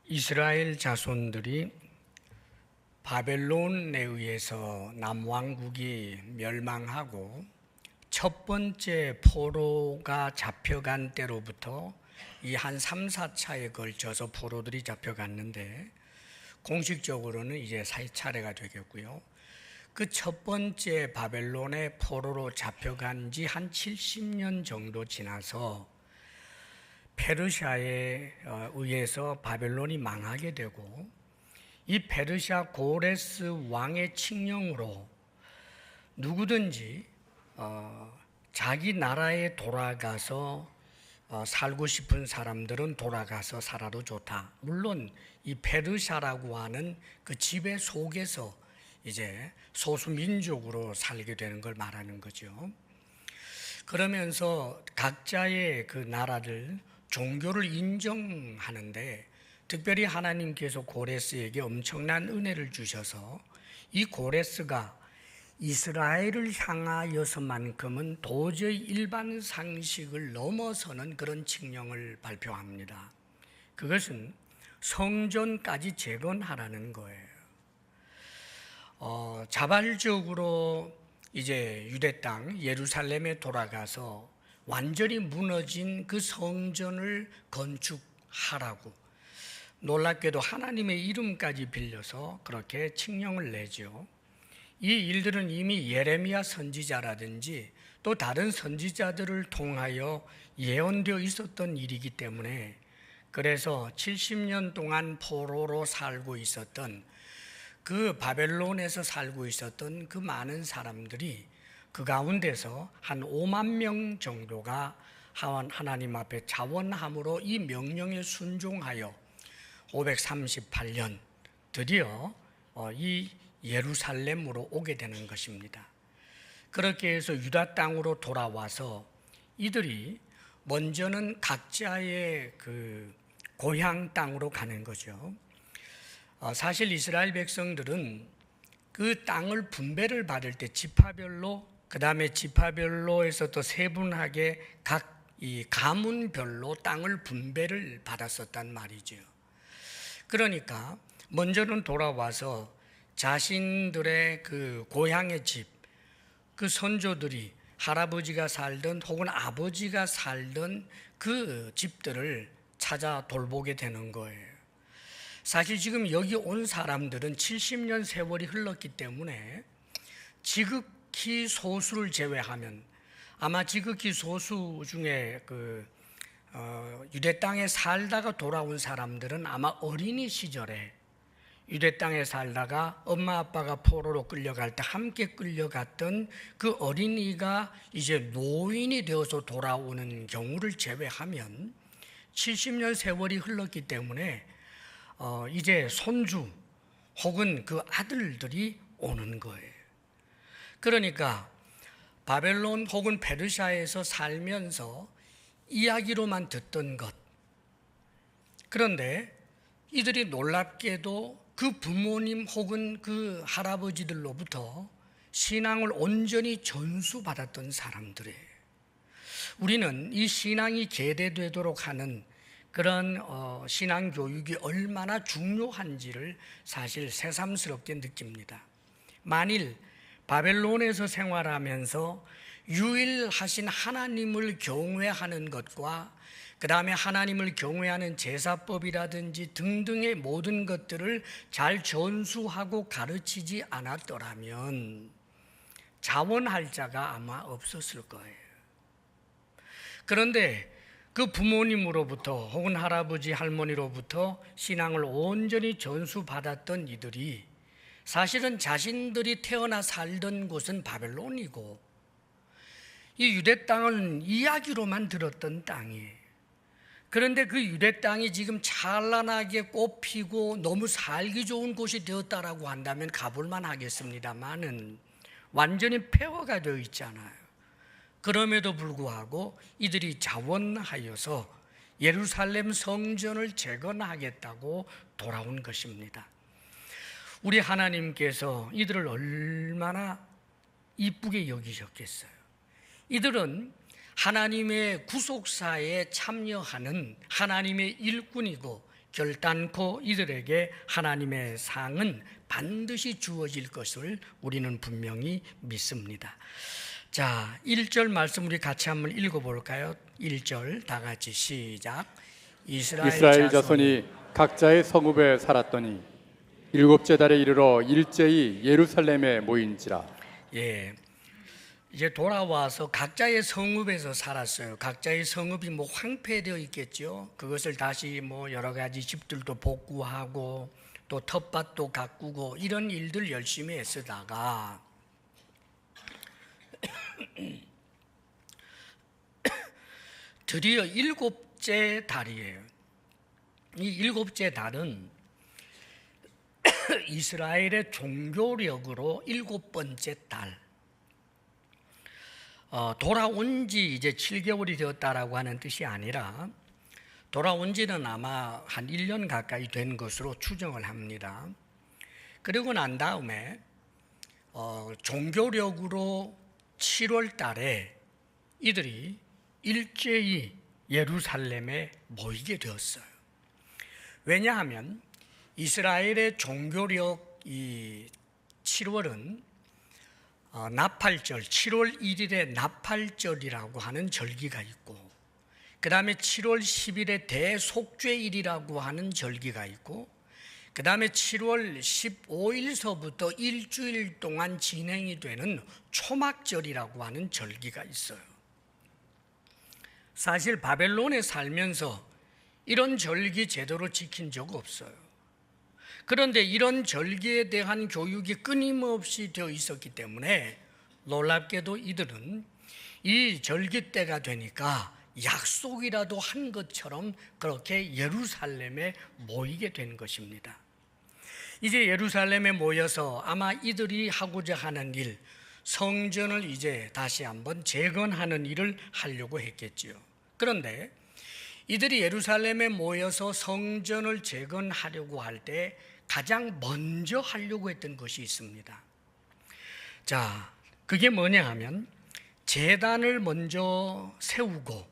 이스라엘 자손들이 바벨론에 의해서 남왕국이 멸망하고 첫 번째 포로가 잡혀간 때로부터 이 한 3, 4차에 걸쳐서 포로들이 잡혀갔는데 공식적으로는 이제 4차례가 되겠고요. 그 첫 번째 바벨론의 포로로 잡혀간 지 한 70년 정도 지나서 페르시아에 의해서 바벨론이 망하게 되고 이 페르시아 고레스 왕의 칙령으로 누구든지 자기 나라에 돌아가서 살고 싶은 사람들은 돌아가서 살아도 좋다. 물론 이 페르시아라고 하는 그 지배 속에서 이제 소수 민족으로 살게 되는 걸 말하는 거죠. 그러면서 각자의 그 나라를 종교를 인정하는데 특별히 하나님께서 고레스에게 엄청난 은혜를 주셔서 이 고레스가 이스라엘을 향하여서만큼은 도저히 일반 상식을 넘어서는 그런 칙령을 발표합니다. 그것은 성전까지 재건하라는 거예요. 자발적으로 이제 유대 땅 예루살렘에 돌아가서 완전히 무너진 그 성전을 건축하라고 놀랍게도 하나님의 이름까지 빌려서 그렇게 칙령을 내죠. 이 일들은 이미 예레미야 선지자라든지 또 다른 선지자들을 통하여 예언되어 있었던 일이기 때문에 그래서 70년 동안 포로로 살고 있었던 그 바벨론에서 살고 있었던 그 많은 사람들이 그 가운데서 한 5만 명 정도가 하나님 앞에 자원함으로 이 명령에 순종하여 538년 드디어 이 예루살렘으로 오게 되는 것입니다. 그렇게 해서 유다 땅으로 돌아와서 이들이 먼저는 각자의 그 고향 땅으로 가는 거죠. 사실 이스라엘 백성들은 그 땅을 분배를 받을 때 지파별로 그 다음에 지파별로에서 또 세분하게 각 이 가문별로 땅을 분배를 받았었단 말이죠. 그러니까 먼저는 돌아와서 자신들의 그 고향의 집, 그 선조들이 할아버지가 살던 혹은 아버지가 살던 그 집들을 찾아 돌보게 되는 거예요. 사실 지금 여기 온 사람들은 70년 세월이 흘렀기 때문에 지극히 소수를 제외하면 아마 지극히 소수 중에 유대 땅에 살다가 돌아온 사람들은 아마 어린이 시절에 유대 땅에 살다가 엄마 아빠가 포로로 끌려갈 때 함께 끌려갔던 그 어린이가 이제 노인이 되어서 돌아오는 경우를 제외하면 70년 세월이 흘렀기 때문에 이제 손주 혹은 그 아들들이 오는 거예요. 그러니까 바벨론 혹은 페르시아에서 살면서 이야기로만 듣던 것, 그런데 이들이 놀랍게도 그 부모님 혹은 그 할아버지들로부터 신앙을 온전히 전수받았던 사람들이에요. 우리는 이 신앙이 계대되도록 하는 그런 신앙 교육이 얼마나 중요한지를 사실 새삼스럽게 느낍니다. 만일 바벨론에서 생활하면서 유일하신 하나님을 경외하는 것과 그 다음에 하나님을 경외하는 제사법이라든지 등등의 모든 것들을 잘 전수하고 가르치지 않았더라면 자원할 자가 아마 없었을 거예요. 그런데 그 부모님으로부터 혹은 할아버지 할머니로부터 신앙을 온전히 전수받았던 이들이 사실은 자신들이 태어나 살던 곳은 바벨론이고 이 유대 땅은 이야기로만 들었던 땅이에요. 그런데 그 유대 땅이 지금 찬란하게 꽃피고 너무 살기 좋은 곳이 되었다라고 한다면 가볼만 하겠습니다만은 완전히 폐허가 되어 있잖아요. 그럼에도 불구하고 이들이 자원하여서 예루살렘 성전을 재건하겠다고 돌아온 것입니다. 우리 하나님께서 이들을 얼마나 이쁘게 여기셨겠어요. 이들은 하나님의 구속사에 참여하는 하나님의 일꾼이고 결단코 이들에게 하나님의 상은 반드시 주어질 것을 우리는 분명히 믿습니다. 자, 1절 말씀 우리 같이 한번 읽어볼까요? 1절 다 같이 시작. 이스라엘 자손이 각자의 성읍에 살았더니 일곱째 달에 이르러 일제히 예루살렘에 모인지라. 예, 이제 돌아와서 각자의 성읍에서 살았어요. 각자의 성읍이 뭐 황폐되어 있겠죠. 그것을 다시 뭐 여러 가지 집들도 복구하고 또 텃밭도 가꾸고 이런 일들 열심히 애쓰다가 드디어 일곱째 달이에요. 이 일곱째 달은 이스라엘의 종교력으로 일곱 번째 달, 돌아온 지 이제 7개월이 되었다라고 하는 뜻이 아니라 돌아온 지는 아마 한 1년 가까이 된 것으로 추정을 합니다. 그리고 난 다음에 종교력으로 7월 달에 이들이 일제히 예루살렘에 모이게 되었어요. 왜냐하면 이스라엘의 종교력 이 7월은 나팔절, 7월 1일에 나팔절이라고 하는 절기가 있고, 그 다음에 7월 10일에 대속죄일이라고 하는 절기가 있고, 그 다음에 7월 15일서부터 일주일 동안 진행이 되는 초막절이라고 하는 절기가 있어요. 사실 바벨론에 살면서 이런 절기 제대로 지킨 적 없어요. 그런데 이런 절기에 대한 교육이 끊임없이 되어 있었기 때문에 놀랍게도 이들은 이 절기 때가 되니까 약속이라도 한 것처럼 그렇게 예루살렘에 모이게 된 것입니다. 이제 예루살렘에 모여서 아마 이들이 하고자 하는 일, 성전을 이제 다시 한번 재건하는 일을 하려고 했겠지요. 그런데 이들이 예루살렘에 모여서 성전을 재건하려고 할 때 가장 먼저 하려고 했던 것이 있습니다. 자, 그게 뭐냐 하면 제단을 먼저 세우고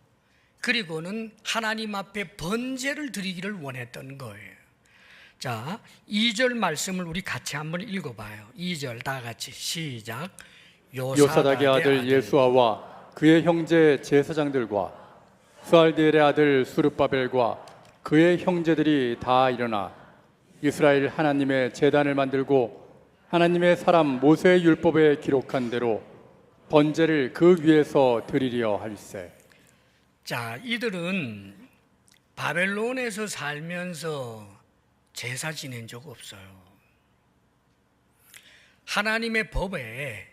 그리고는 하나님 앞에 번제를 드리기를 원했던 거예요. 자, 2절 말씀을 우리 같이 한번 읽어봐요. 2절 다 같이 시작. 요사닥의 아들 예수아와 그의 형제 제사장들과 수알디엘의 아들 수르바벨과 그의 형제들이 다 일어나 이스라엘 하나님의 제단을 만들고 하나님의 사람 모세의 율법에 기록한 대로 번제를 그 위에서 드리려 할세. 자, 이들은 바벨론에서 살면서 제사 지낸 적 없어요. 하나님의 법에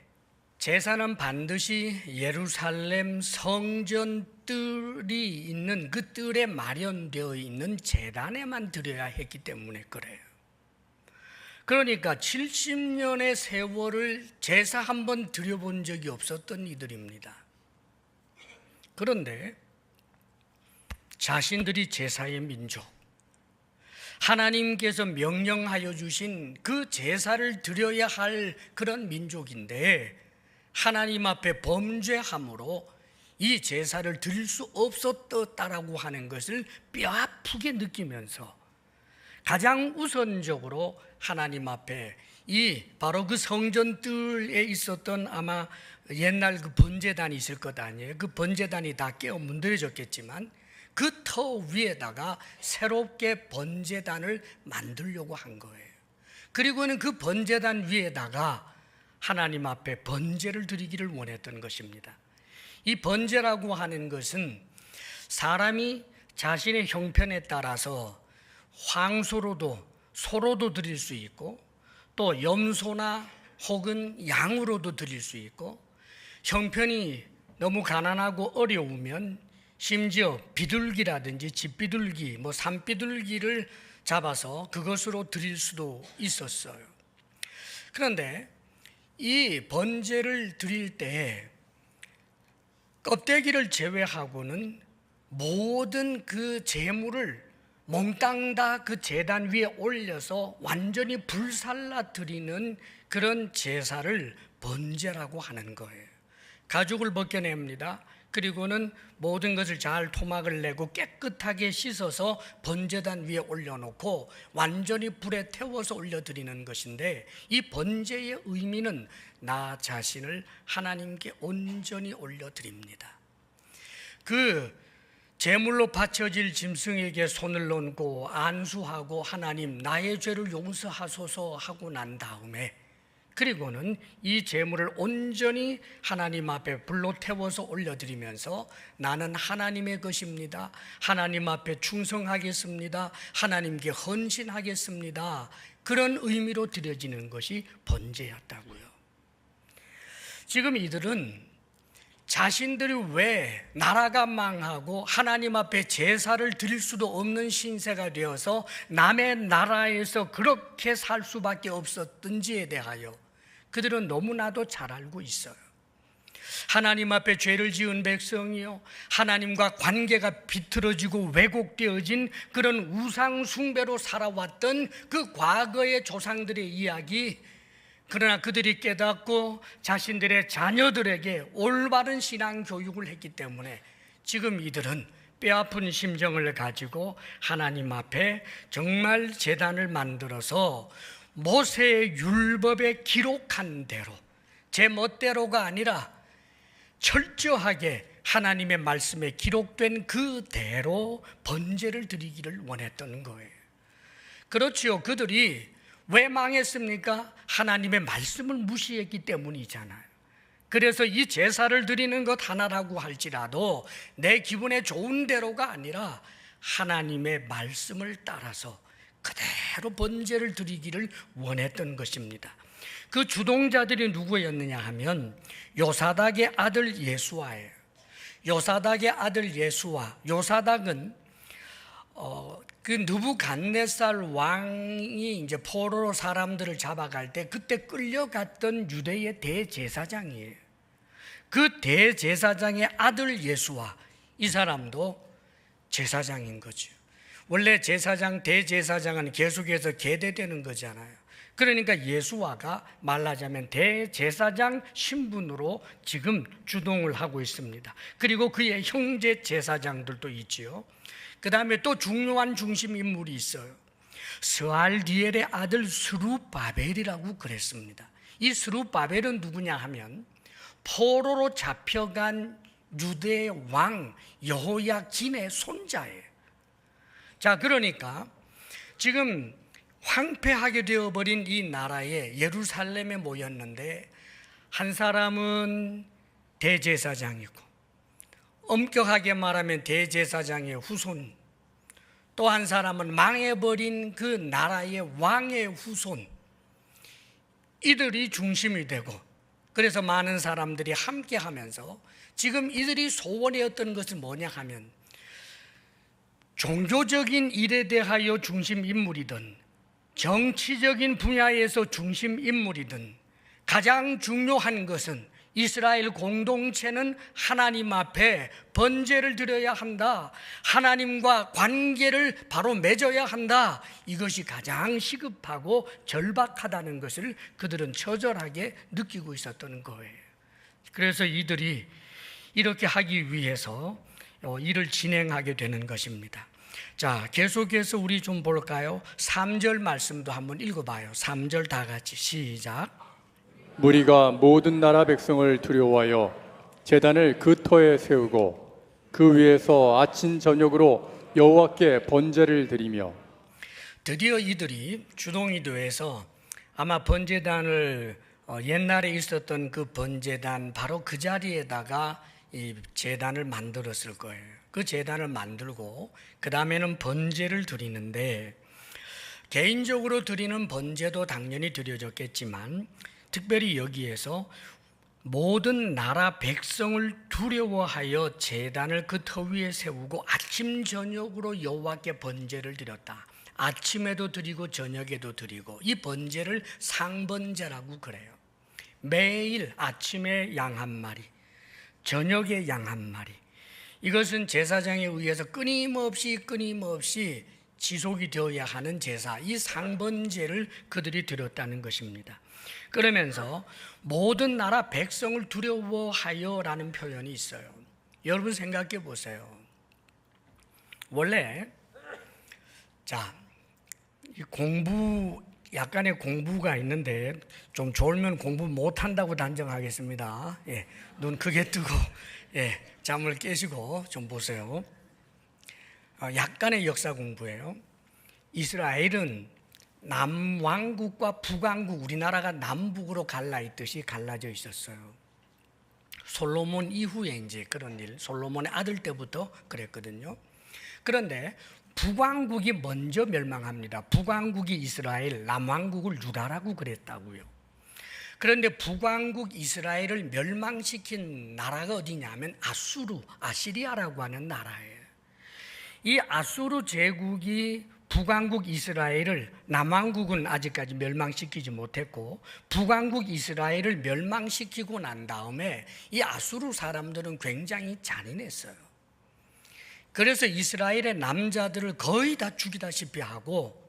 제사는 반드시 예루살렘 성전 뜰이 있는 그 뜰에 마련되어 있는 제단에만 드려야 했기 때문에 그래요. 그러니까 70년의 세월을 제사 한 번 드려본 적이 없었던 이들입니다. 그런데 자신들이 제사의 민족, 하나님께서 명령하여 주신 그 제사를 드려야 할 그런 민족인데 하나님 앞에 범죄함으로 이 제사를 드릴 수 없었다라고 하는 것을 뼈아프게 느끼면서 가장 우선적으로 하나님 앞에 이 바로 그 성전뜰에 있었던 아마 옛날 그 번제단이 있을 것 아니에요. 그 번제단이 다 깨어 문드러졌겠지만 그 터 위에다가 새롭게 번제단을 만들려고 한 거예요. 그리고는 그 번제단 위에다가 하나님 앞에 번제를 드리기를 원했던 것입니다. 이 번제라고 하는 것은 사람이 자신의 형편에 따라서 황소로도 소로도 드릴 수 있고 또 염소나 혹은 양으로도 드릴 수 있고 형편이 너무 가난하고 어려우면 심지어 비둘기라든지 집비둘기, 산비둘기를 잡아서 그것으로 드릴 수도 있었어요. 그런데 이 번제를 드릴 때 껍데기를 제외하고는 모든 그 제물을 몽땅 다 그 제단 위에 올려서 완전히 불살라 드리는 그런 제사를 번제라고 하는 거예요. 가죽을 벗겨냅니다. 그리고는 모든 것을 잘 토막을 내고 깨끗하게 씻어서 번제단 위에 올려놓고 완전히 불에 태워서 올려드리는 것인데, 이 번제의 의미는 나 자신을 하나님께 온전히 올려드립니다. 그 제물로 바쳐질 짐승에게 손을 얹고 안수하고 하나님 나의 죄를 용서하소서 하고 난 다음에, 그리고는 이 제물을 온전히 하나님 앞에 불로 태워서 올려드리면서 나는 하나님의 것입니다, 하나님 앞에 충성하겠습니다, 하나님께 헌신하겠습니다, 그런 의미로 드려지는 것이 번제였다고요. 지금 이들은 자신들이 왜 나라가 망하고 하나님 앞에 제사를 드릴 수도 없는 신세가 되어서 남의 나라에서 그렇게 살 수밖에 없었던지에 대하여 그들은 너무나도 잘 알고 있어요. 하나님 앞에 죄를 지은 백성이요, 하나님과 관계가 비틀어지고 왜곡되어진 그런 우상 숭배로 살아왔던 그 과거의 조상들의 이야기, 그러나 그들이 깨닫고 자신들의 자녀들에게 올바른 신앙 교육을 했기 때문에 지금 이들은 뼈아픈 심정을 가지고 하나님 앞에 정말 제단을 만들어서 모세의 율법에 기록한 대로, 제 멋대로가 아니라 철저하게 하나님의 말씀에 기록된 그대로 번제를 드리기를 원했던 거예요. 그렇지요. 그들이 왜 망했습니까? 하나님의 말씀을 무시했기 때문이잖아요. 그래서 이 제사를 드리는 것 하나라고 할지라도 내 기분에 좋은 대로가 아니라 하나님의 말씀을 따라서 그대로 번제를 드리기를 원했던 것입니다. 그 주동자들이 누구였느냐 하면 요사닥의 아들 예수아예요. 요사닥의 아들 예수아, 요사닥은 그 느부갓네살 왕이 이제 포로로 사람들을 잡아갈 때 그때 끌려갔던 유대의 대제사장이에요. 그 대제사장의 아들 예수아, 이 사람도 제사장인 거죠. 원래 제사장, 대제사장은 계속해서 계대되는 거잖아요. 그러니까 예수아가 말하자면 대제사장 신분으로 지금 주동을 하고 있습니다. 그리고 그의 형제 제사장들도 있지요. 그 다음에 또 중요한 중심 인물이 있어요. 스알디엘의 아들 스룹바벨이라고 그랬습니다. 이 스룹바벨은 누구냐 하면 포로로 잡혀간 유대의 왕 여호야긴의 손자예요. 자, 그러니까 지금 황폐하게 되어버린 이 나라에 예루살렘에 모였는데, 한 사람은 대제사장이고, 엄격하게 말하면 대제사장의 후손, 또 한 사람은 망해버린 그 나라의 왕의 후손, 이들이 중심이 되고, 그래서 많은 사람들이 함께 하면서 지금 이들이 소원이었던 것은 뭐냐 하면, 종교적인 일에 대하여 중심 인물이든 정치적인 분야에서 중심 인물이든 가장 중요한 것은 이스라엘 공동체는 하나님 앞에 번제를 드려야 한다, 하나님과 관계를 바로 맺어야 한다, 이것이 가장 시급하고 절박하다는 것을 그들은 처절하게 느끼고 있었던 거예요. 그래서 이들이 이렇게 하기 위해서 일을 진행하게 되는 것입니다. 자, 계속해서 우리 좀 볼까요? 3절 말씀도 한번 읽어봐요. 3절 다 같이 시작. 무리가 모든 나라 백성을 두려워하여 제단을 그 터에 세우고 그 위에서 아침 저녁으로 여호와께 번제를 드리며. 드디어 이들이 주동이 돼서 아마 번제단을 옛날에 있었던 그 번제단 바로 그 자리에다가 이 제단을 만들었을 거예요. 그 제단을 만들고 그 다음에는 번제를 드리는데, 개인적으로 드리는 번제도 당연히 드려졌겠지만 특별히 여기에서 모든 나라 백성을 두려워하여 제단을 그 터 위에 세우고 아침 저녁으로 여호와께 번제를 드렸다. 아침에도 드리고 저녁에도 드리고, 이 번제를 상번제라고 그래요. 매일 아침에 양 한 마리, 저녁에 양 한 마리, 이것은 제사장에 의해서 끊임없이 지속이 되어야 하는 제사, 이 상번제를 그들이 드렸다는 것입니다. 그러면서 모든 나라 백성을 두려워하여 라는 표현이 있어요. 여러분 생각해 보세요. 원래 이 약간의 공부가 있는데 좀 졸면 공부 못한다고 단정하겠습니다. 눈 크게 뜨고 잠을 깨시고 좀 보세요. 약간의 역사 공부예요. 이스라엘은 남왕국과 북왕국, 우리나라가 남북으로 갈라있듯이 갈라져 있었어요. 솔로몬 이후에 이제 그런 일, 솔로몬의 아들 때부터 그랬거든요. 그런데 북왕국이 먼저 멸망합니다. 북왕국이 이스라엘, 남왕국을 유다라고 그랬다고요. 그런데 북왕국 이스라엘을 멸망시킨 나라가 어디냐면 아시리아라고 하는 나라예요. 이 아수르 제국이 북왕국 이스라엘을, 남왕국은 아직까지 멸망시키지 못했고 북왕국 이스라엘을 멸망시키고 난 다음에 이 아수르 사람들은 굉장히 잔인했어요. 그래서 이스라엘의 남자들을 거의 다 죽이다시피 하고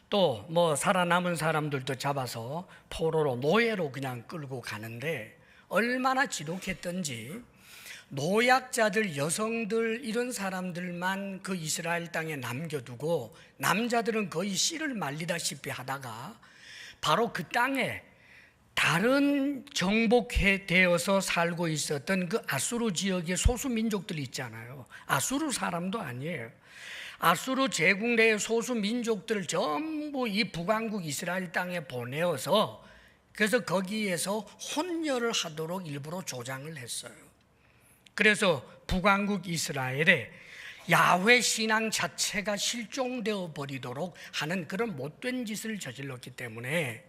또 살아남은 사람들도 잡아서 포로로, 노예로 그냥 끌고 가는데 얼마나 지독했던지 노약자들, 여성들 이런 사람들만 그 이스라엘 땅에 남겨두고 남자들은 거의 씨를 말리다시피 하다가 바로 그 땅에 다른 정복되어서 살고 있었던 그 아수르 지역의 소수 민족들 있잖아요. 아수르 사람도 아니에요. 아수르 제국 내의 소수 민족들을 전부 이 북왕국 이스라엘 땅에 보내어서 그래서 거기에서 혼혈을 하도록 일부러 조장을 했어요. 그래서 북왕국 이스라엘에 야훼 신앙 자체가 실종되어 버리도록 하는 그런 못된 짓을 저질렀기 때문에,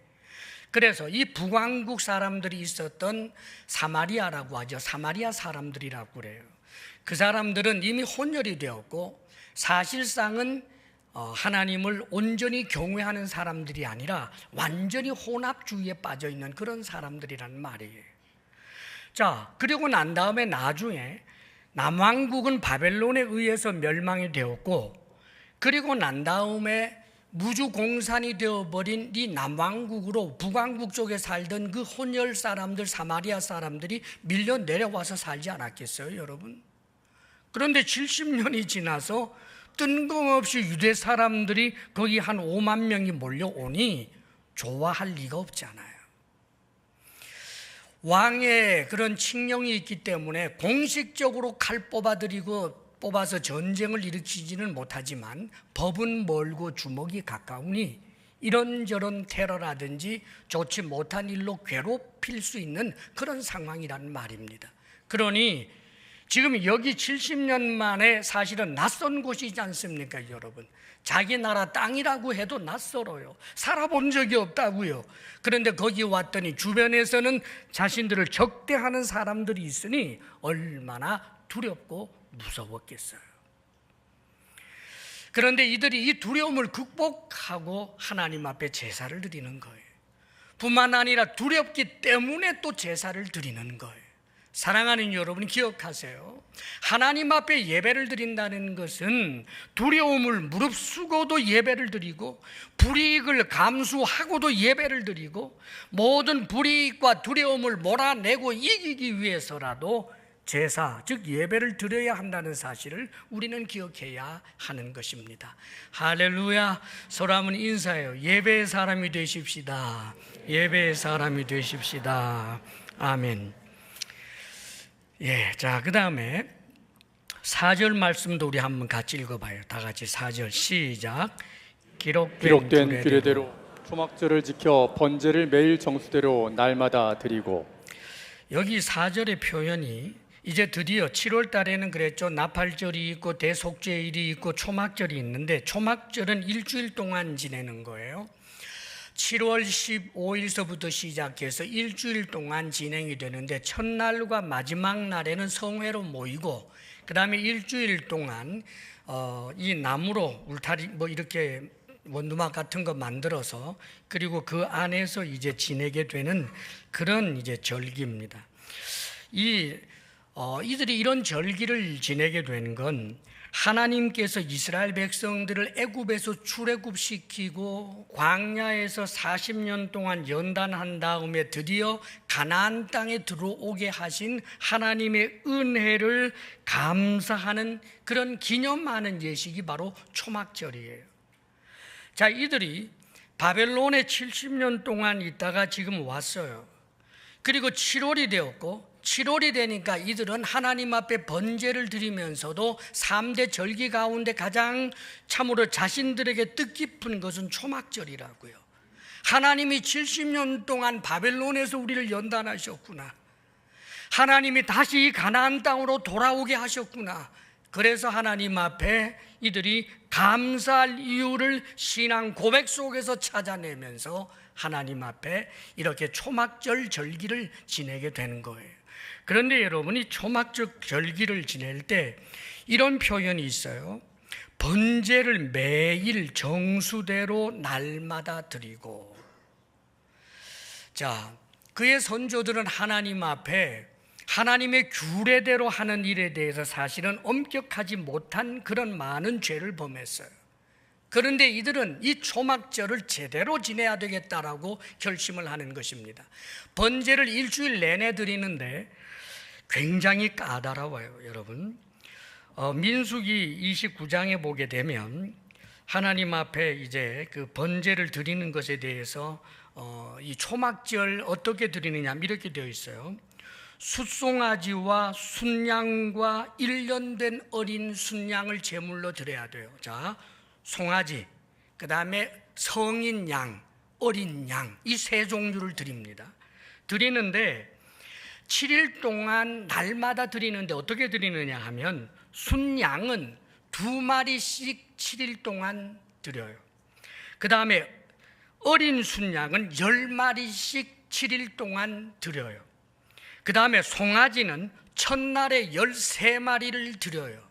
그래서 이 북왕국 사람들이 있었던 사마리아라고 하죠. 사마리아 사람들이라고 그래요. 그 사람들은 이미 혼혈이 되었고 사실상은 하나님을 온전히 경외하는 사람들이 아니라 완전히 혼합주의에 빠져 있는 그런 사람들이란 말이에요. 그리고 난 다음에 나중에 남왕국은 바벨론에 의해서 멸망이 되었고, 그리고 난 다음에 무주공산이 되어버린 이 남왕국으로 북왕국 쪽에 살던 그 혼혈 사람들, 사마리아 사람들이 밀려 내려와서 살지 않았겠어요, 여러분? 그런데 70년이 지나서 뜬금없이 유대 사람들이 거기 한 5만 명이 몰려오니 좋아할 리가 없잖아요. 왕의 그런 칙령이 있기 때문에 공식적으로 칼 뽑아서 전쟁을 일으키지는 못하지만 법은 멀고 주먹이 가까우니 이런저런 테러라든지 좋지 못한 일로 괴롭힐 수 있는 그런 상황이란 말입니다. 그러니 지금 여기 70년 만에 사실은 낯선 곳이지 않습니까, 여러분? 자기 나라 땅이라고 해도 낯설어요. 살아본 적이 없다고요. 그런데 거기 왔더니 주변에서는 자신들을 적대하는 사람들이 있으니 얼마나 두렵고 무서웠겠어요. 그런데 이들이 이 두려움을 극복하고 하나님 앞에 제사를 드리는 거예요. 뿐만 아니라 두렵기 때문에 또 제사를 드리는 거예요. 사랑하는 여러분, 기억하세요. 하나님 앞에 예배를 드린다는 것은 두려움을 무릅쓰고도 예배를 드리고 불이익을 감수하고도 예배를 드리고 모든 불이익과 두려움을 몰아내고 이기기 위해서라도 제사, 즉 예배를 드려야 한다는 사실을 우리는 기억해야 하는 것입니다. 할렐루야. 서로 한번 인사해요. 예배의 사람이 되십시다. 예배의 사람이 되십시다. 아멘. 그 다음에 4절 말씀도 우리 한번 같이 읽어봐요. 다 같이 4절 시작. 기록된 규례대로 초막절을 지켜 번제를 매일 정수대로 날마다 드리고. 여기 4절의 표현이 이제 드디어 7월 달에는 그랬죠. 나팔절이 있고 대속죄일이 있고 초막절이 있는데 초막절은 일주일 동안 지내는 거예요. 7월 15일서부터 시작해서 일주일 동안 진행이 되는데 첫날과 마지막 날에는 성회로 모이고 그 다음에 일주일 동안 이 나무로 울타리 이렇게 원두막 같은 거 만들어서 그리고 그 안에서 이제 지내게 되는 그런 이제 절기입니다. 이들이 이런 절기를 지내게 된 건 하나님께서 이스라엘 백성들을 애굽에서 출애굽시키고 광야에서 40년 동안 연단한 다음에 드디어 가나안 땅에 들어오게 하신 하나님의 은혜를 감사하는 그런 기념하는 예식이 바로 초막절이에요. 자, 이들이 바벨론에 70년 동안 있다가 지금 왔어요. 그리고 7월이 되었고 7월이 되니까 이들은 하나님 앞에 번제를 드리면서도 3대 절기 가운데 가장 참으로 자신들에게 뜻깊은 것은 초막절이라고요. 하나님이 70년 동안 바벨론에서 우리를 연단하셨구나. 하나님이 다시 가나안 땅으로 돌아오게 하셨구나. 그래서 하나님 앞에 이들이 감사할 이유를 신앙 고백 속에서 찾아내면서 하나님 앞에 이렇게 초막절 절기를 지내게 되는 거예요. 그런데 여러분이 초막절 절기를 지낼 때 이런 표현이 있어요. 번제를 매일 정수대로 날마다 드리고. 자, 그의 선조들은 하나님 앞에 하나님의 규례대로 하는 일에 대해서 사실은 엄격하지 못한 그런 많은 죄를 범했어요. 그런데 이들은 이 초막절을 제대로 지내야 되겠다라고 결심을 하는 것입니다. 번제를 일주일 내내 드리는데 굉장히 까다로워요, 여러분. 민수기 29장에 보게 되면 하나님 앞에 이제 그 번제를 드리는 것에 대해서 이 초막절 어떻게 드리느냐 이렇게 되어 있어요. 숫송아지와 순양과 1년 된 어린 순양을 제물로 드려야 돼요. 자, 송아지, 그 다음에 성인 양, 어린 양, 이 세 종류를 드립니다. 드리는데 7일 동안 날마다 드리는데 어떻게 드리느냐 하면 순양은 2마리씩 7일 동안 드려요. 그 다음에 어린 순양은 10마리씩 7일 동안 드려요. 그 다음에 송아지는 첫날에 13마리를 드려요.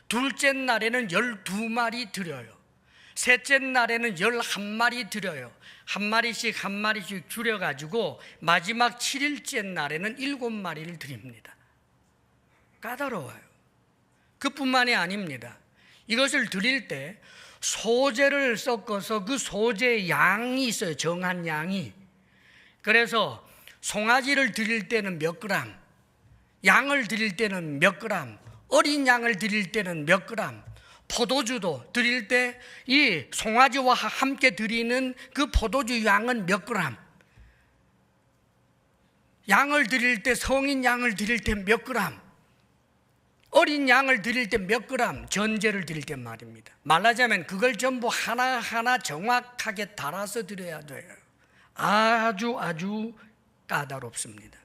둘째 날에는 12마리 드려요. 셋째 날에는 11마리 드려요. 한 마리씩 줄여가지고 마지막 7일째 날에는 7마리를 드립니다. 까다로워요. 그뿐만이 아닙니다. 이것을 드릴 때 소재를 섞어서 그 소재의 양이 있어요. 정한 양이. 그래서 송아지를 드릴 때는 몇 그램, 양을 드릴 때는 몇 그램, 어린 양을 드릴 때는 몇 그램, 포도주도 드릴 때 이 송아지와 함께 드리는 그 포도주 양은 몇 그램, 양을 드릴 때 성인 양을 드릴 때 몇 그램, 어린 양을 드릴 때 몇 그램, 전제를 드릴 때 말입니다. 말하자면 그걸 전부 하나하나 정확하게 달아서 드려야 돼요. 아주 까다롭습니다.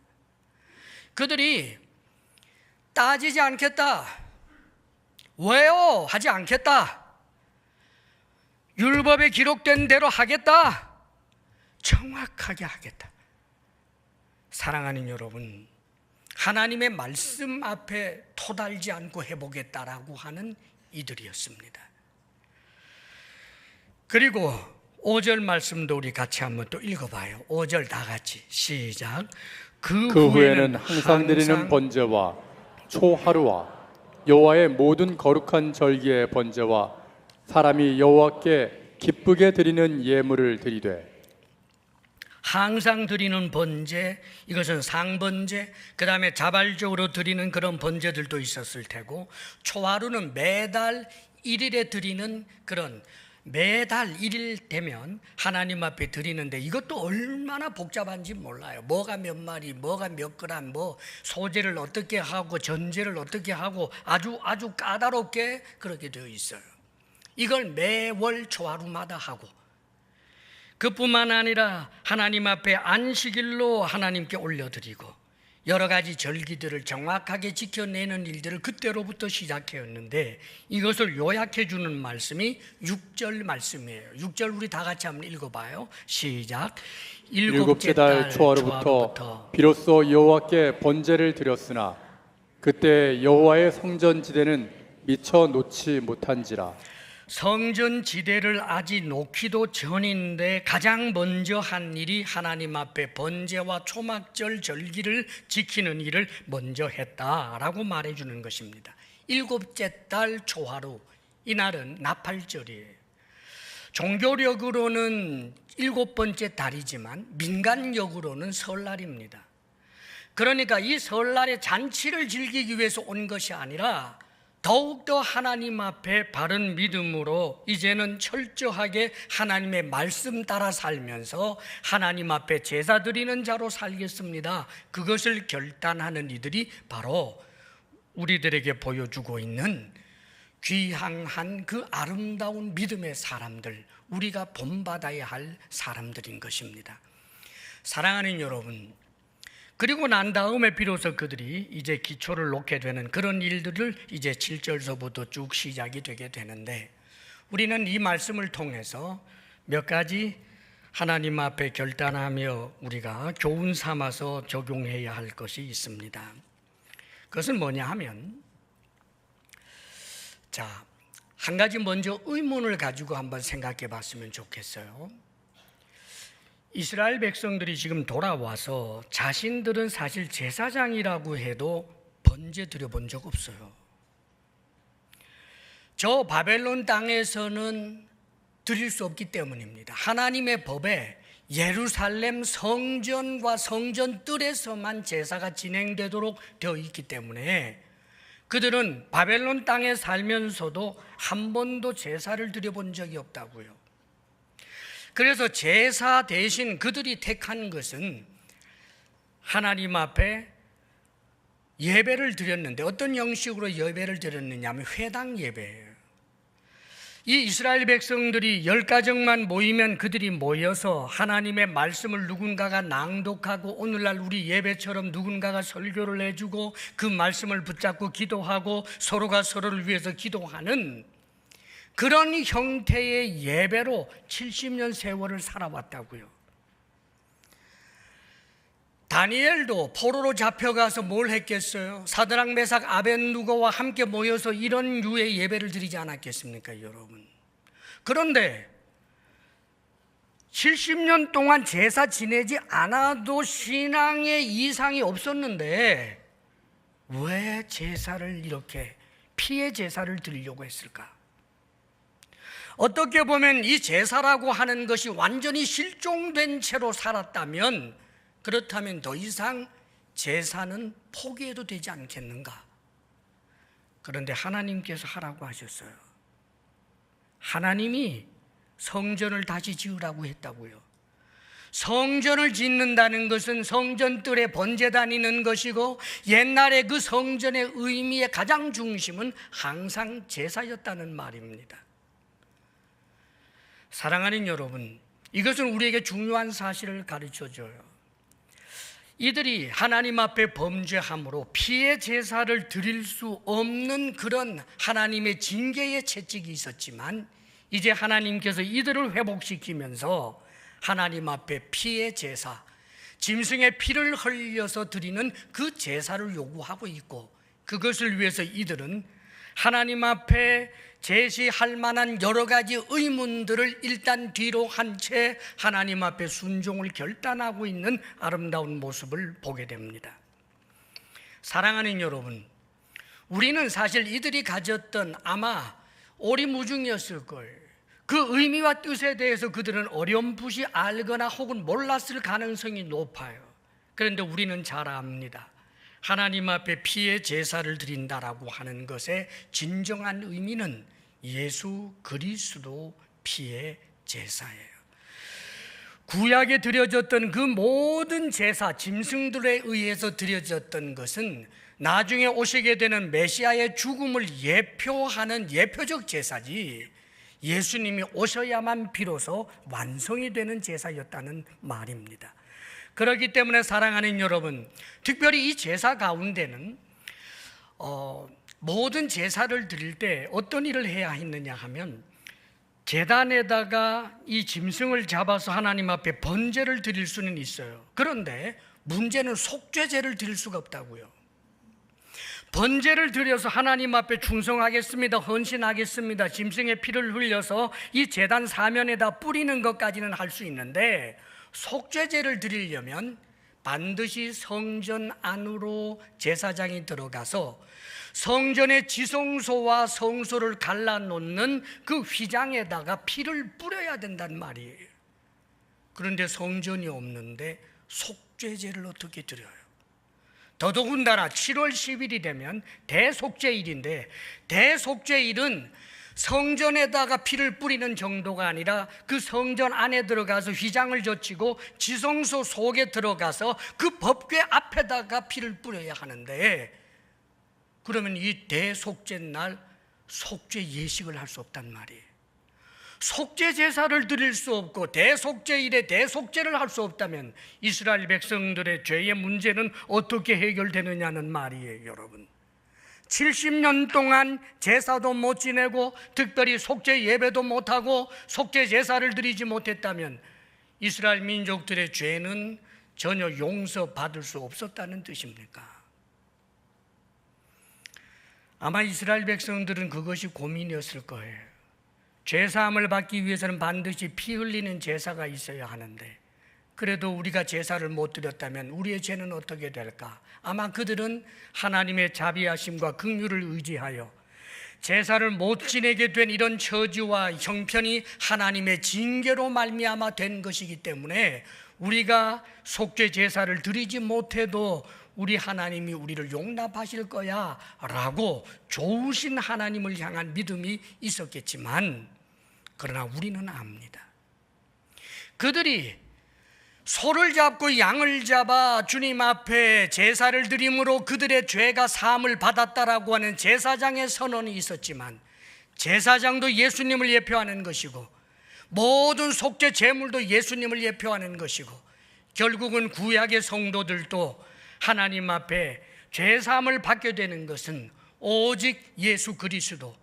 그들이 따지지 않겠다, 왜요? 하지 않겠다, 율법에 기록된 대로 하겠다, 정확하게 하겠다. 사랑하는 여러분, 하나님의 말씀 앞에 토달지 않고 해보겠다라고 하는 이들이었습니다. 그리고 5절 말씀도 우리 같이 한번 또 읽어봐요. 5절 다 같이 시작. 그 후에는 항상 드리는 번제와 초하루와 여호와의 모든 거룩한 절기의 번제와 사람이 여호와께 기쁘게 드리는 예물을 드리되. 항상 드리는 번제, 이것은 상번제, 그 다음에 자발적으로 드리는 그런 번제들도 있었을 테고, 초하루는 매달 1일에 드리는 그런, 매달 1일 되면 하나님 앞에 드리는데 이것도 얼마나 복잡한지 몰라요. 뭐가 몇 마리, 뭐가 몇 그램, 뭐 소재를 어떻게 하고 전제를 어떻게 하고 아주 까다롭게 그렇게 되어 있어요. 이걸 매월 초하루마다 하고, 그뿐만 아니라 하나님 앞에 안식일로 하나님께 올려드리고 여러 가지 절기들을 정확하게 지켜내는 일들을 그때로부터 시작했는데, 이것을 요약해 주는 말씀이 6절 말씀이에요. 6절 우리 다 같이 한번 읽어봐요. 시작. 일곱째 달 초하루부터 비로소 여호와께 번제를 드렸으나 그때 여호와의 성전 지대는 미처 놓지 못한지라. 성전 지대를 아직 놓기도 전인데 가장 먼저 한 일이 하나님 앞에 번제와 초막절 절기를 지키는 일을 먼저 했다라고 말해주는 것입니다. 일곱째 달 초하루, 이날은 나팔절이에요. 종교력으로는 일곱 번째 달이지만 민간력으로는 설날입니다. 그러니까 이 설날의 잔치를 즐기기 위해서 온 것이 아니라 더욱더 하나님 앞에 바른 믿음으로 이제는 철저하게 하나님의 말씀 따라 살면서 하나님 앞에 제사 드리는 자로 살겠습니다. 그것을 결단하는 이들이 바로 우리들에게 보여주고 있는 귀향한 그 아름다운 믿음의 사람들, 우리가 본받아야 할 사람들인 것입니다. 사랑하는 여러분, 그리고 난 다음에 비로소 그들이 이제 기초를 놓게 되는 그런 일들을 이제 7절서부터 쭉 시작이 되게 되는데, 우리는 이 말씀을 통해서 몇 가지 하나님 앞에 결단하며 우리가 교훈 삼아서 적용해야 할 것이 있습니다. 그것은 뭐냐 하면, 자, 한 가지 먼저 의문을 가지고 한번 생각해 봤으면 좋겠어요. 이스라엘 백성들이 지금 돌아와서 자신들은 사실 제사장이라고 해도 번제 드려본 적 없어요. 저 바벨론 땅에서는 드릴 수 없기 때문입니다. 하나님의 법에 예루살렘 성전과 성전 뜰에서만 제사가 진행되도록 되어 있기 때문에 그들은 바벨론 땅에 살면서도 한 번도 제사를 드려본 적이 없다고요. 그래서 제사 대신 그들이 택한 것은 하나님 앞에 예배를 드렸는데, 어떤 형식으로 예배를 드렸느냐 하면 회당 예배예요. 이 이스라엘 백성들이 10가정만 모이면 그들이 모여서 하나님의 말씀을 누군가가 낭독하고, 오늘날 우리 예배처럼 누군가가 설교를 해주고 그 말씀을 붙잡고 기도하고 서로가 서로를 위해서 기도하는 그런 형태의 예배로 70년 세월을 살아왔다고요. 다니엘도 포로로 잡혀가서 뭘 했겠어요? 사드락 메삭 아벳누고와 함께 모여서 이런 류의 예배를 드리지 않았겠습니까, 여러분? 그런데 70년 동안 제사 지내지 않아도 신앙에 이상이 없었는데 왜 제사를 이렇게 피해 제사를 드리려고 했을까? 어떻게 보면 이 제사라고 하는 것이 완전히 실종된 채로 살았다면, 그렇다면 더 이상 제사는 포기해도 되지 않겠는가? 그런데 하나님께서 하라고 하셨어요. 하나님이 성전을 다시 지으라고 했다고요. 성전을 짓는다는 것은 성전 뜰에 번제 다니는 것이고, 옛날에 그 성전의 의미의 가장 중심은 항상 제사였다는 말입니다. 사랑하는 여러분, 이것은 우리에게 중요한 사실을 가르쳐줘요. 이들이 하나님 앞에 범죄함으로 피해 제사를 드릴 수 없는 그런 하나님의 징계의 채찍이 있었지만, 이제 하나님께서 이들을 회복시키면서 하나님 앞에 피해 제사, 짐승의 피를 흘려서 드리는 그 제사를 요구하고 있고, 그것을 위해서 이들은 하나님 앞에 제시할 만한 여러 가지 의문들을 일단 뒤로 한 채 하나님 앞에 순종을 결단하고 있는 아름다운 모습을 보게 됩니다. 사랑하는 여러분, 우리는 사실 이들이 가졌던 아마 오리무중이었을 걸, 그 의미와 뜻에 대해서 그들은 어렴풋이 알거나 혹은 몰랐을 가능성이 높아요. 그런데 우리는 잘 압니다. 하나님 앞에 피해 제사를 드린다라고 하는 것의 진정한 의미는 예수 그리스도 피해 제사예요. 구약에 드려졌던 그 모든 제사, 짐승들에 의해서 드려졌던 것은 나중에 오시게 되는 메시아의 죽음을 예표하는 예표적 제사지, 예수님이 오셔야만 비로소 완성이 되는 제사였다는 말입니다. 그렇기 때문에 사랑하는 여러분, 특별히 이 제사 가운데는 모든 제사를 드릴 때 어떤 일을 해야 했느냐 하면, 제단에다가 이 짐승을 잡아서 하나님 앞에 번제를 드릴 수는 있어요. 그런데 문제는 속죄제를 드릴 수가 없다고요. 번제를 드려서 하나님 앞에 충성하겠습니다, 헌신하겠습니다, 짐승의 피를 흘려서 이 제단 사면에다 뿌리는 것까지는 할 수 있는데, 속죄제를 드리려면 반드시 성전 안으로 제사장이 들어가서 성전의 지성소와 성소를 갈라놓는 그 휘장에다가 피를 뿌려야 된단 말이에요. 그런데 성전이 없는데 속죄제를 어떻게 드려요? 더더군다나 7월 10일이 되면 대속죄일인데, 대속죄일은 성전에다가 피를 뿌리는 정도가 아니라 그 성전 안에 들어가서 휘장을 젖히고 지성소 속에 들어가서 그 법궤 앞에다가 피를 뿌려야 하는데, 그러면 이 대속죄 날 속죄 예식을 할 수 없단 말이에요. 속죄 제사를 드릴 수 없고 대속죄일에 대속죄를 할 수 없다면 이스라엘 백성들의 죄의 문제는 어떻게 해결되느냐는 말이에요. 여러분, 70년 동안 제사도 못 지내고 특별히 속죄 예배도 못하고 속죄 제사를 드리지 못했다면 이스라엘 민족들의 죄는 전혀 용서받을 수 없었다는 뜻입니까? 아마 이스라엘 백성들은 그것이 고민이었을 거예요. 죄사함을 받기 위해서는 반드시 피 흘리는 제사가 있어야 하는데, 그래도 우리가 제사를 못 드렸다면 우리의 죄는 어떻게 될까? 아마 그들은 하나님의 자비하심과 긍휼을 의지하여 제사를 못 지내게 된 이런 처지와 형편이 하나님의 징계로 말미암아 된 것이기 때문에 우리가 속죄 제사를 드리지 못해도 우리 하나님이 우리를 용납하실 거야 라고 좋으신 하나님을 향한 믿음이 있었겠지만, 그러나 우리는 압니다. 그들이 소를 잡고 양을 잡아 주님 앞에 제사를 드림으로 그들의 죄가 사함을 받았다라고 하는 제사장의 선언이 있었지만, 제사장도 예수님을 예표하는 것이고 모든 속죄 제물도 예수님을 예표하는 것이고, 결국은 구약의 성도들도 하나님 앞에 죄사함을 받게 되는 것은 오직 예수 그리스도,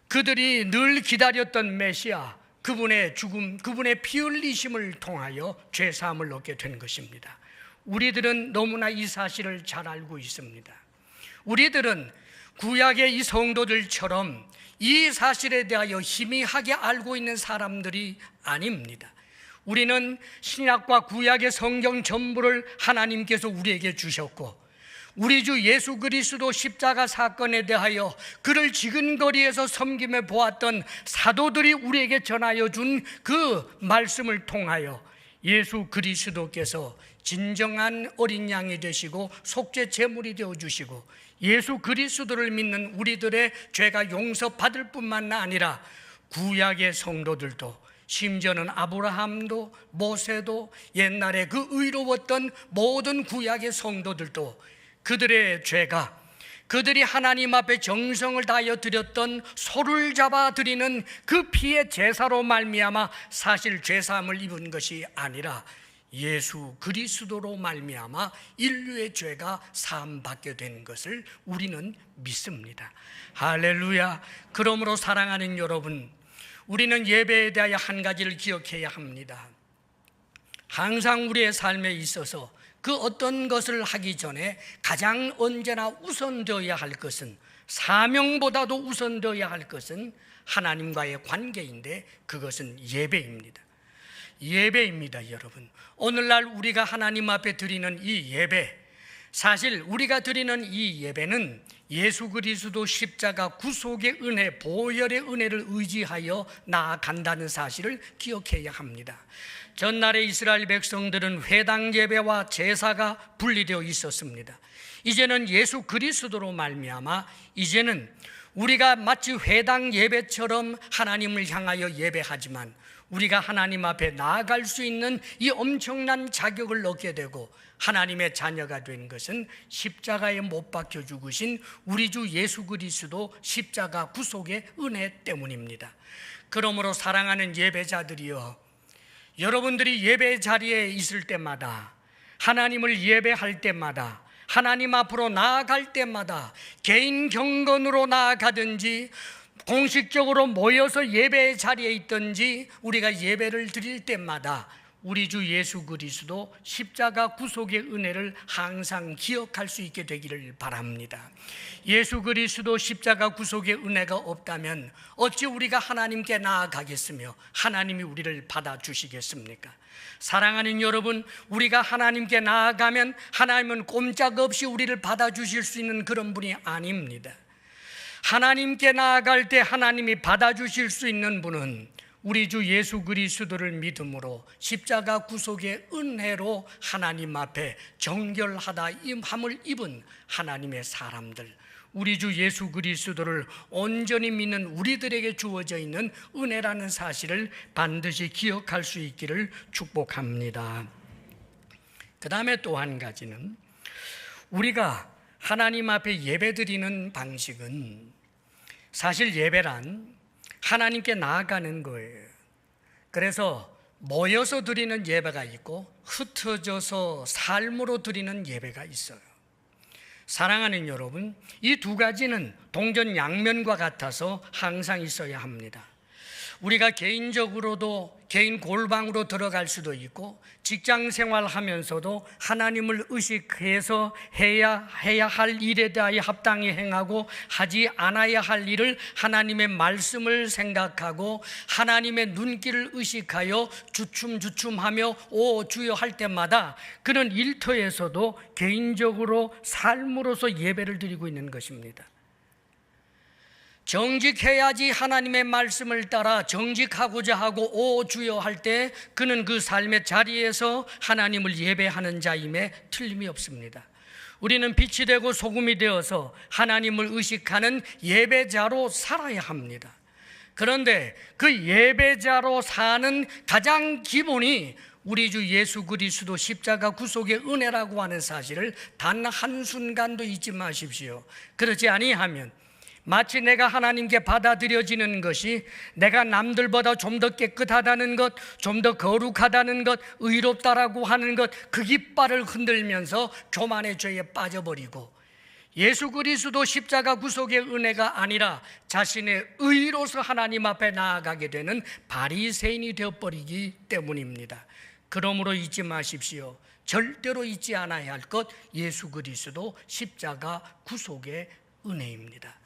그들이 늘 기다렸던 메시아, 그분의 죽음, 그분의 피 흘리심을 통하여 죄사함을 얻게 된 것입니다. 우리들은 너무나 이 사실을 잘 알고 있습니다. 우리들은 구약의 이 성도들처럼 이 사실에 대하여 희미하게 알고 있는 사람들이 아닙니다. 우리는 신약과 구약의 성경 전부를 하나님께서 우리에게 주셨고, 우리 주 예수 그리스도 십자가 사건에 대하여 그를 지근거리에서 섬김해 보았던 사도들이 우리에게 전하여 준 그 말씀을 통하여 예수 그리스도께서 진정한 어린 양이 되시고 속죄 제물이 되어 주시고, 예수 그리스도를 믿는 우리들의 죄가 용서받을 뿐만 아니라 구약의 성도들도, 심지어는 아브라함도 모세도 옛날에 그 의로웠던 모든 구약의 성도들도 그들의 죄가, 그들이 하나님 앞에 정성을 다하여 드렸던 소를 잡아 드리는 그 피의 제사로 말미암아 사실 죄사함을 입은 것이 아니라 예수 그리스도로 말미암아 인류의 죄가 사함받게 된 것을 우리는 믿습니다. 할렐루야. 그러므로 사랑하는 여러분, 우리는 예배에 대하여 한 가지를 기억해야 합니다. 항상 우리의 삶에 있어서 그 어떤 것을 하기 전에 가장 언제나 우선되어야 할 것은, 사명보다도 우선되어야 할 것은 하나님과의 관계인데, 그것은 예배입니다. 예배입니다. 여러분, 오늘날 우리가 하나님 앞에 드리는 이 예배, 사실 우리가 드리는 이 예배는 예수 그리스도 십자가 구속의 은혜, 보혈의 은혜를 의지하여 나아간다는 사실을 기억해야 합니다. 전날에 이스라엘 백성들은 회당 예배와 제사가 분리되어 있었습니다. 이제는 예수 그리스도로 말미암아 이제는 우리가 마치 회당 예배처럼 하나님을 향하여 예배하지만, 우리가 하나님 앞에 나아갈 수 있는 이 엄청난 자격을 얻게 되고 하나님의 자녀가 된 것은 십자가에 못 박혀 죽으신 우리 주 예수 그리스도 십자가 구속의 은혜 때문입니다. 그러므로 사랑하는 예배자들이여, 여러분들이 예배 자리에 있을 때마다, 하나님을 예배할 때마다, 하나님 앞으로 나아갈 때마다, 개인 경건으로 나아가든지 공식적으로 모여서 예배 자리에 있든지, 우리가 예배를 드릴 때마다 우리 주 예수 그리스도 십자가 구속의 은혜를 항상 기억할 수 있게 되기를 바랍니다. 예수 그리스도 십자가 구속의 은혜가 없다면 어찌 우리가 하나님께 나아가겠으며 하나님이 우리를 받아주시겠습니까? 사랑하는 여러분, 우리가 하나님께 나아가면 하나님은 꼼짝없이 우리를 받아주실 수 있는 그런 분이 아닙니다. 하나님께 나아갈 때 하나님이 받아주실 수 있는 분은 우리 주 예수 그리스도를 믿음으로 십자가 구속의 은혜로 하나님 앞에 정결하다 함을 입은 하나님의 사람들, 우리 주 예수 그리스도를 온전히 믿는 우리들에게 주어져 있는 은혜라는 사실을 반드시 기억할 수 있기를 축복합니다. 그 다음에 또 한 가지는, 우리가 하나님 앞에 예배드리는 방식은, 사실 예배란 하나님께 나아가는 거예요. 그래서 모여서 드리는 예배가 있고 흩어져서 삶으로 드리는 예배가 있어요. 사랑하는 여러분, 이 두 가지는 동전양면과 같아서 항상 있어야 합니다. 우리가 개인적으로도 개인 골방으로 들어갈 수도 있고, 직장 생활하면서도 하나님을 의식해서 해야 할 일에 대하여 합당히 행하고 하지 않아야 할 일을 하나님의 말씀을 생각하고 하나님의 눈길을 의식하여 주춤주춤하며 오 주여 할 때마다 그런 일터에서도 개인적으로 삶으로서 예배를 드리고 있는 것입니다. 정직해야지 하나님의 말씀을 따라 정직하고자 하고 오 주여 할 때 그는 그 삶의 자리에서 하나님을 예배하는 자임에 틀림이 없습니다. 우리는 빛이 되고 소금이 되어서 하나님을 의식하는 예배자로 살아야 합니다. 그런데 그 예배자로 사는 가장 기본이 우리 주 예수 그리스도 십자가 구속의 은혜라고 하는 사실을 단 한순간도 잊지 마십시오. 그렇지 아니하면 마치 내가 하나님께 받아들여지는 것이 내가 남들보다 좀 더 깨끗하다는 것, 좀 더 거룩하다는 것, 의롭다라고 하는 것, 그 깃발을 흔들면서 교만의 죄에 빠져버리고 예수 그리스도 십자가 구속의 은혜가 아니라 자신의 의로서 하나님 앞에 나아가게 되는 바리새인이 되어버리기 때문입니다. 그러므로 잊지 마십시오. 절대로 잊지 않아야 할 것, 예수 그리스도 십자가 구속의 은혜입니다.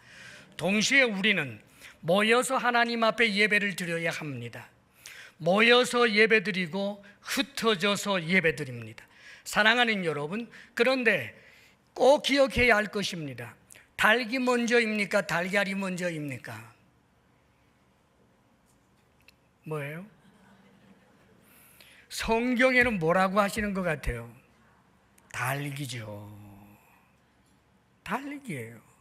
동시에 우리는 모여서 하나님 앞에 예배를 드려야 합니다. 모여서 예배드리고 흩어져서 예배드립니다. 사랑하는 여러분, 그런데 꼭 기억해야 할 것입니다. 닭이 먼저입니까? 달걀이 먼저입니까? 뭐예요? 성경에는 뭐라고 하시는 것 같아요? 닭이죠. 닭이에요.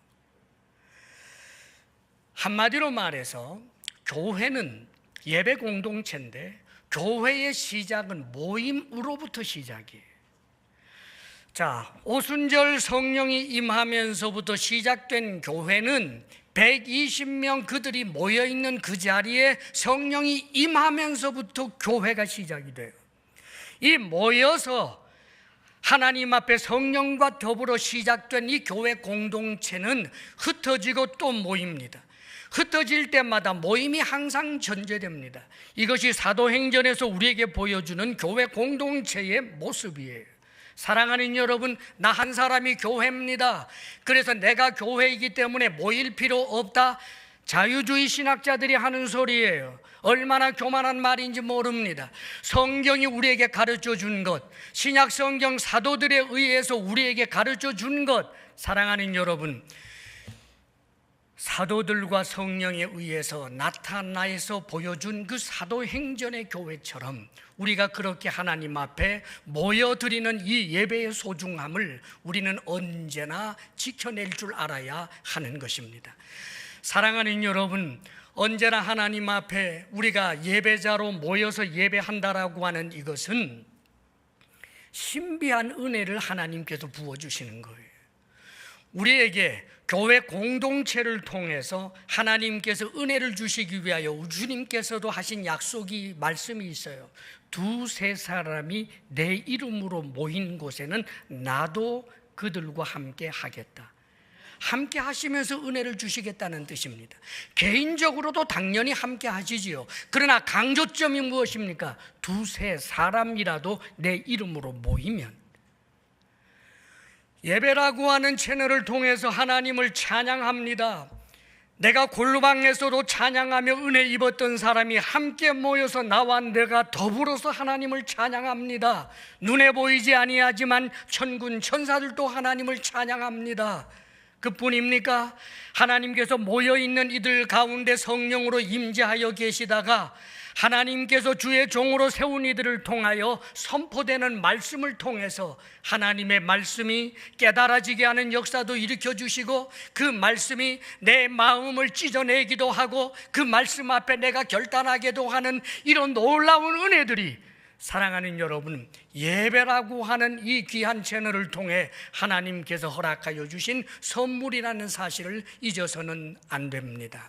한마디로 말해서 교회는 예배 공동체인데 교회의 시작은 모임으로부터 시작이에요. 자, 오순절 성령이 임하면서부터 시작된 교회는 120명 그들이 모여있는 그 자리에 성령이 임하면서부터 교회가 시작이 돼요. 이 모여서 하나님 앞에 성령과 더불어 시작된 이 교회 공동체는 흩어지고 또 모입니다. 흩어질 때마다 모임이 항상 전제됩니다. 이것이 사도행전에서 우리에게 보여주는 교회 공동체의 모습이에요. 사랑하는 여러분, 나 한 사람이 교회입니다. 그래서 내가 교회이기 때문에 모일 필요 없다. 자유주의 신학자들이 하는 소리예요. 얼마나 교만한 말인지 모릅니다. 성경이 우리에게 가르쳐 준 것, 신약 성경 사도들에 의해서 우리에게 가르쳐 준 것, 사랑하는 여러분, 사도들과 성령에 의해서 나타나서 보여준 그 사도행전의 교회처럼 우리가 그렇게 하나님 앞에 모여드리는 이 예배의 소중함을 우리는 언제나 지켜낼 줄 알아야 하는 것입니다. 사랑하는 여러분, 언제나 하나님 앞에 우리가 예배자로 모여서 예배한다라고 하는 이것은 신비한 은혜를 하나님께서 부어주시는 거예요. 우리에게 교회 공동체를 통해서 하나님께서 은혜를 주시기 위하여 주님께서도 하신 약속이 말씀이 있어요. 두세 사람이 내 이름으로 모인 곳에는 나도 그들과 함께 하겠다. 함께 하시면서 은혜를 주시겠다는 뜻입니다. 개인적으로도 당연히 함께 하시지요. 그러나 강조점이 무엇입니까? 두세 사람이라도 내 이름으로 모이면, 예배라고 하는 채널을 통해서 하나님을 찬양합니다. 내가 골방에서도 찬양하며 은혜 입었던 사람이 함께 모여서 나와 내가 더불어서 하나님을 찬양합니다. 눈에 보이지 아니하지만 천군 천사들도 하나님을 찬양합니다. 그뿐입니까? 하나님께서 모여있는 이들 가운데 성령으로 임재하여 계시다가 하나님께서 주의 종으로 세운 이들을 통하여 선포되는 말씀을 통해서 하나님의 말씀이 깨달아지게 하는 역사도 일으켜주시고, 그 말씀이 내 마음을 찢어내기도 하고 그 말씀 앞에 내가 결단하게도 하는 이런 놀라운 은혜들이, 사랑하는 여러분, 예배라고 하는 이 귀한 채널을 통해 하나님께서 허락하여 주신 선물이라는 사실을 잊어서는 안 됩니다.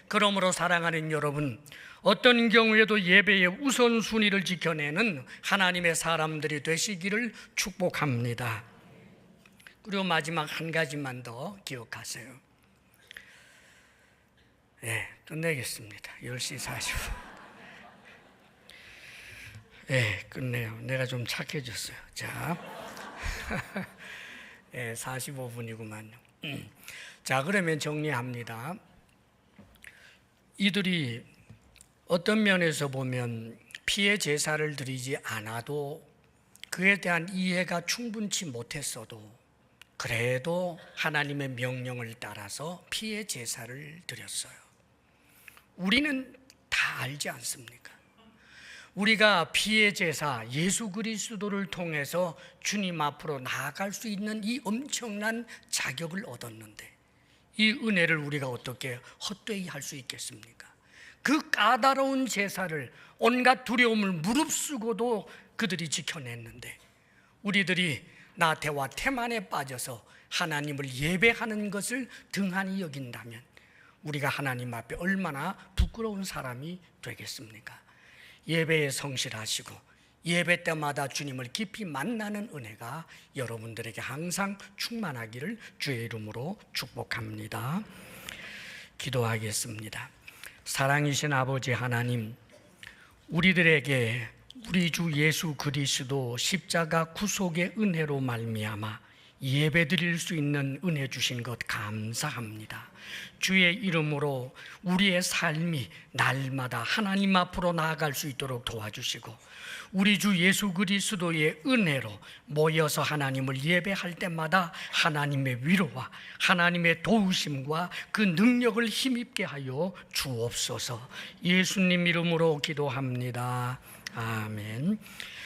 그러므로 사랑하는 여러분, 어떤 경우에도 예배의 우선순위를 지켜내는 하나님의 사람들이 되시기를 축복합니다. 그리고 마지막 한 가지만 더 기억하세요. 네, 끝내겠습니다. 10시 40분. 네, 끝내요. 내가 좀 착해졌어요. 자, 45분이구만요. 자, 그러면 정리합니다. 이들이 어떤 면에서 보면 피의 제사를 드리지 않아도, 그에 대한 이해가 충분치 못했어도 그래도 하나님의 명령을 따라서 피의 제사를 드렸어요. 우리는 다 알지 않습니까? 우리가 피의 제사 예수 그리스도를 통해서 주님 앞으로 나아갈 수 있는 이 엄청난 자격을 얻었는데, 이 은혜를 우리가 어떻게 헛되이 할 수 있겠습니까? 그 까다로운 제사를 온갖 두려움을 무릅쓰고도 그들이 지켜냈는데, 우리들이 나태와 태만에 빠져서 하나님을 예배하는 것을 등한히 여긴다면 우리가 하나님 앞에 얼마나 부끄러운 사람이 되겠습니까? 예배에 성실하시고 예배 때마다 주님을 깊이 만나는 은혜가 여러분들에게 항상 충만하기를 주의 이름으로 축복합니다. 기도하겠습니다. 사랑이신 아버지 하나님, 우리들에게 우리 주 예수 그리스도 십자가 구속의 은혜로 말미암아 예배드릴 수 있는 은혜 주신 것 감사합니다. 주의 이름으로 우리의 삶이 날마다 하나님 앞으로 나아갈 수 있도록 도와주시고, 우리 주 예수 그리스도의 은혜로 모여서 하나님을 예배할 때마다 하나님의 위로와 하나님의 도우심과 그 능력을 힘입게 하여 주옵소서. 예수님 이름으로 기도합니다. 아멘.